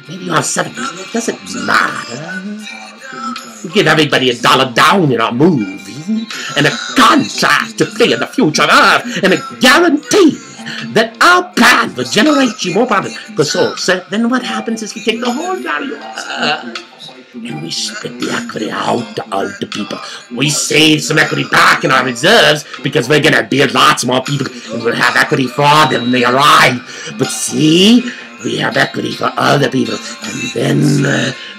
maybe our 70s. It doesn't matter. We give everybody $1 down in our movie, and a contract to play in the future of Earth, and a guarantee that our plan will generate you more profit. Because so then what happens is we take the whole value of Earth and we split the equity out to all the people. We save some equity back in our reserves because we're going to build lots more people and we'll have equity for them when they arrive. But see, we have equity for other people. And then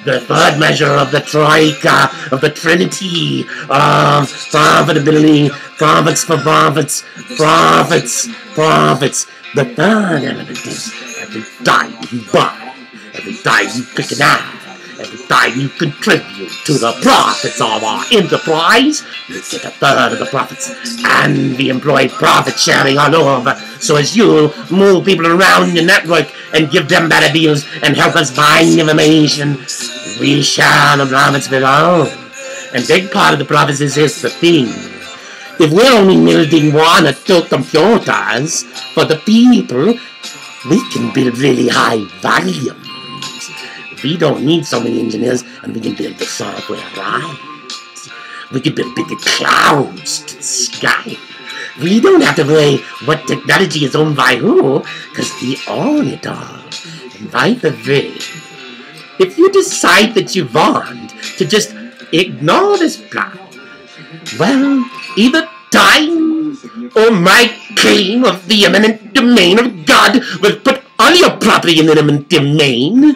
the third measure of the troika, of the trinity of profitability, profits for profits, profits, profits. The third element is every time you buy, every time you click an ad, every time you contribute to the profits of our enterprise, you get a third of the profits. And we employ profit sharing all over. So as you move people around your network and give them better deals and help us find information, we share the profits below. And big part of the profits is this, the thing. If we're only building 1 or 2 computers for the people, we can build really high volumes. We don't need so many engineers, and we can build the software right. We can build bigger clouds to the sky. We don't have to worry what technology is owned by who, because we own it all. And by the way, if you decide that you want to just ignore this plan, well, either time or my claim of the eminent domain of God will put all your property in the eminent domain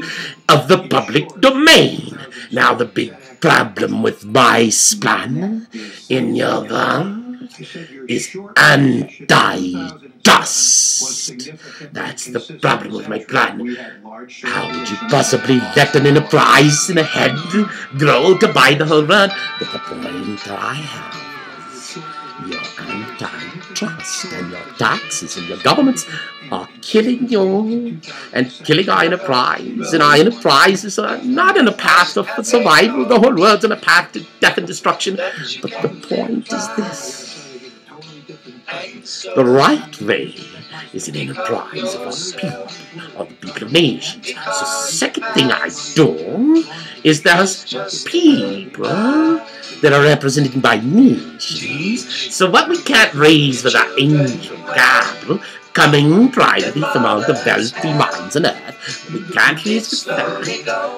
of the public domain. Now the big problem with my plan in your world is anti-dust. That's the problem with my plan. How would you possibly let an enterprise in a head grow to buy the whole world? But the point I have is your anti-trust and your taxes and your governments are killing you and killing our enterprise. And our enterprises are not in a path of survival. The whole world's in a path to death and destruction. But the point is this. The right way is an enterprise of the people of nations. So second thing I do is there's people that are represented by nations. So what we can't raise with our angel capital coming privately from all the wealthy minds on earth, we can't raise with that.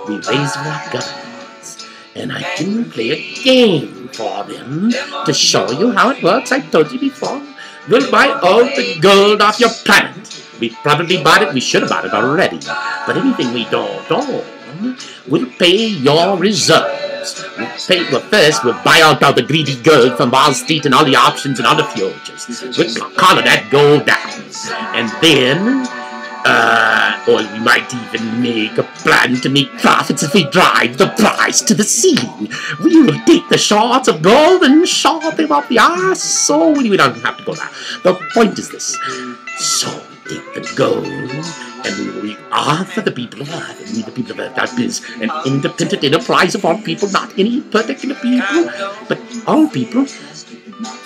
We raise with our governments. And I can play a game for them to show you how it works. I told you before. We'll buy all the gold off your planet. We probably bought it. We should have bought it already. But anything we don't own, we'll pay your reserves. Well, first, we'll buy out all the greedy gold from Wall Street and all the options and all the futures. We'll collar that gold down. And then, or we might even make a plan to make profits if we drive the price to the ceiling. We will take the shards of gold and shard them up the arse. So we don't have to go there. The point is this. So we take the gold and we offer the people of Earth. And we, the people of Earth, that is an independent enterprise of all people, not any particular people, but all people.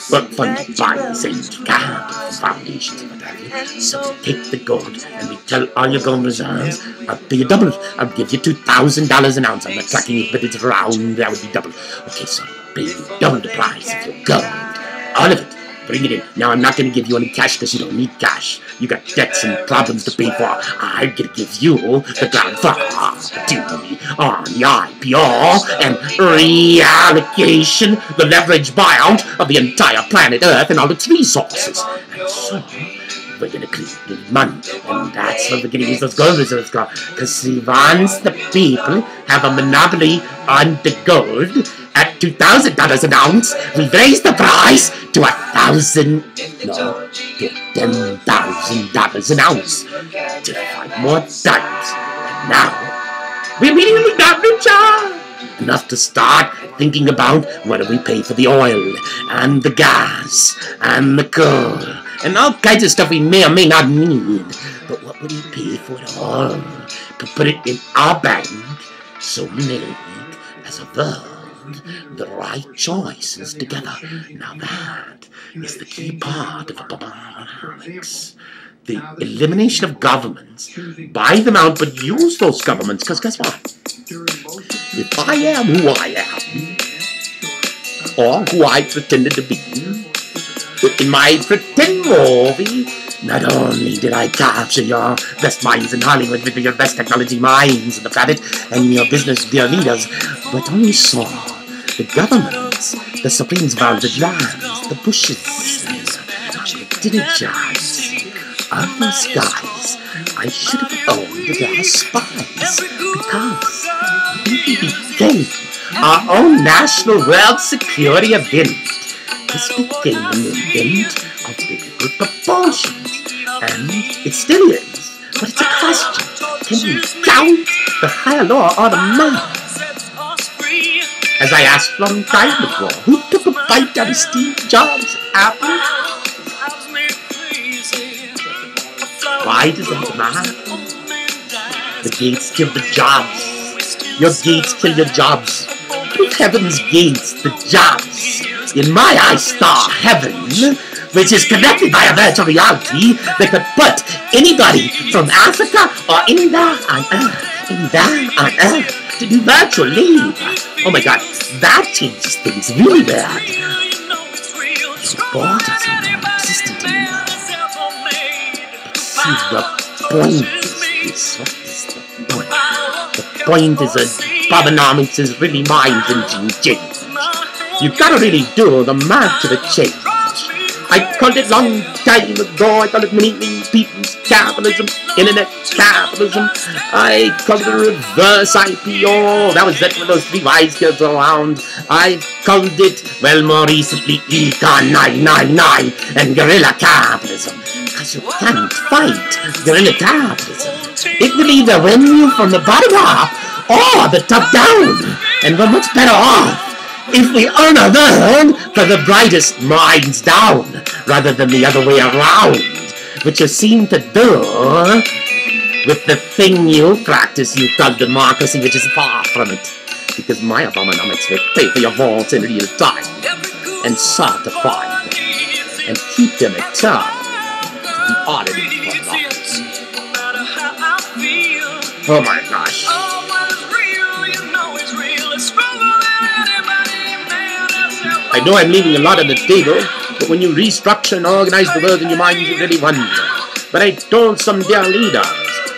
But funded by the same capital foundations and what have you. So we take the gold and we tell all your gold reserves, I'll pay you double. I'll give you $2,000 an ounce. I'm not tracking it, but it's round. That would be double. Okay, so I'll pay you double the price of your gold. All of it. Bring it in. Now, I'm not going to give you any cash because you don't need cash. You got debts and problems to pay for. I'm going to give you the ground floor opportunity on the IPO and reallocation, the leverage buyout of the entire planet Earth and all its resources. And so, we're going to create money. And that's what we're going to use those gold reserves for. Because once the people have a monopoly on the gold, at $2,000 an ounce, we raise the price to $10,000 an ounce to 5 more times. And now, we immediately got richer enough to start thinking about what do we pay for the oil and the gas and the coal and all kinds of stuff we may or may not need. But what would we pay for it all to put it in our bank so we make, as a world, the right choices together? Now that is the key part of Obamanomics. the elimination of governments. Buy them out, but use those governments, because guess what? If I am who I am, or who I pretended to be, in my pretend movie, not only did I capture your best minds in Hollywood with your best technology minds on the planet and your business dear leaders, but also the governments, the Supremes of the lands, the Bushes, the Dinajars, all those guys. I should have owned their spies because we became our own national world security event. This became an event of biblical proportions, and it still is, but it's a question. Can you count the higher law or the man? As I asked long time ago, who took a bite out of Steve Jobs' apple? Why does that matter? The gates kill the jobs. Your gates kill your jobs. Through heaven's gates, the jobs. In my eye-star heaven, which is connected by a virtual reality that could put anybody from Africa or anywhere on Earth to do virtual labor. Oh my God, that changes things really bad. Your borders are non-existent anymore. But see, the point is this. What is the point? The point is that Obamanomics is really mind-bending change. You gotta really do the math to the change. I called it long time ago. I called it many people's capitalism, internet capitalism. I called it a reverse IPO. That was it for those three wise kids around. I called it, well, more recently, Econ 999 and guerrilla capitalism. Because you can't fight guerrilla capitalism. It will either win you from the bottom up or the top down. And we're much better off if we earn a learn for the brightest minds down, rather than the other way around, which you seem to do with the thing you practice you call democracy, which is far from it, because my Obamanomics will pay for your votes in real time, and certify them, and keep them eternal to be audited for life. Oh my gosh. I know I'm leaving a lot on the table, but when you restructure and organize the world in your mind, you really wonder. But I told some dear leaders,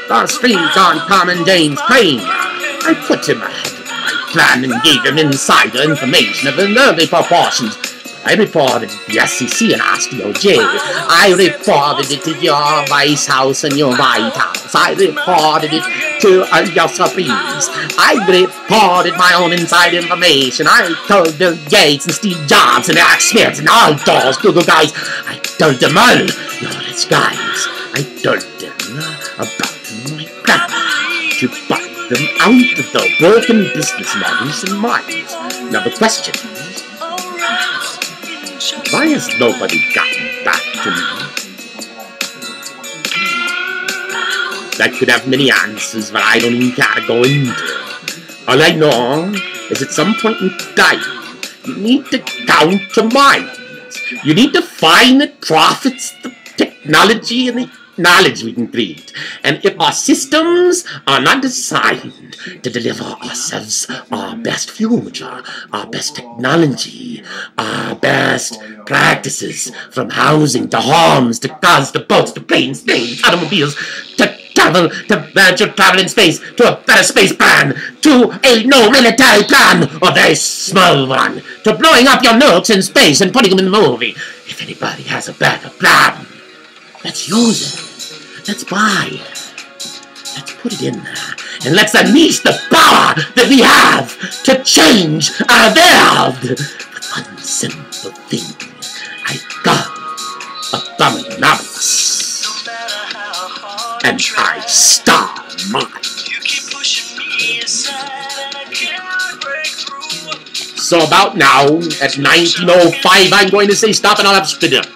our street on Common James Plain, I put him ahead of my plan and gave him insider information of early proportions. I reported it to the SEC and asked DOJ. I reported it to your Vice House and your White House. I reported it to your Supremes. I reported my own inside information. I told Bill Gates and Steve Jobs and Eric Smith and all those Google guys. I told them all, knowledge guys. I told them about my plan to buy them out of the broken business models and minds. Now the question is, why has nobody gotten back to me? That could have many answers, but I don't even care to go into. All I know is at some point in time, you need to counter minds. You need to find that profits the technology and the knowledge we can create. And if our systems are not designed to deliver ourselves our best future, our best technology, our best practices, from housing to homes to cars to boats to planes, trains, automobiles, to travel, to virtual travel in space, to a better space plan, to a no military plan, or a very small one, to blowing up your nukes in space and putting them in the movie. If anybody has a better plan, let's use it. Let's buy it. Let's put it in there. And let's unleash the power that we have to change our world. With one simple thing I call Obamanomics. And I star mine. So about now, at 19:05, I'm going to say stop and I'll have to spin it.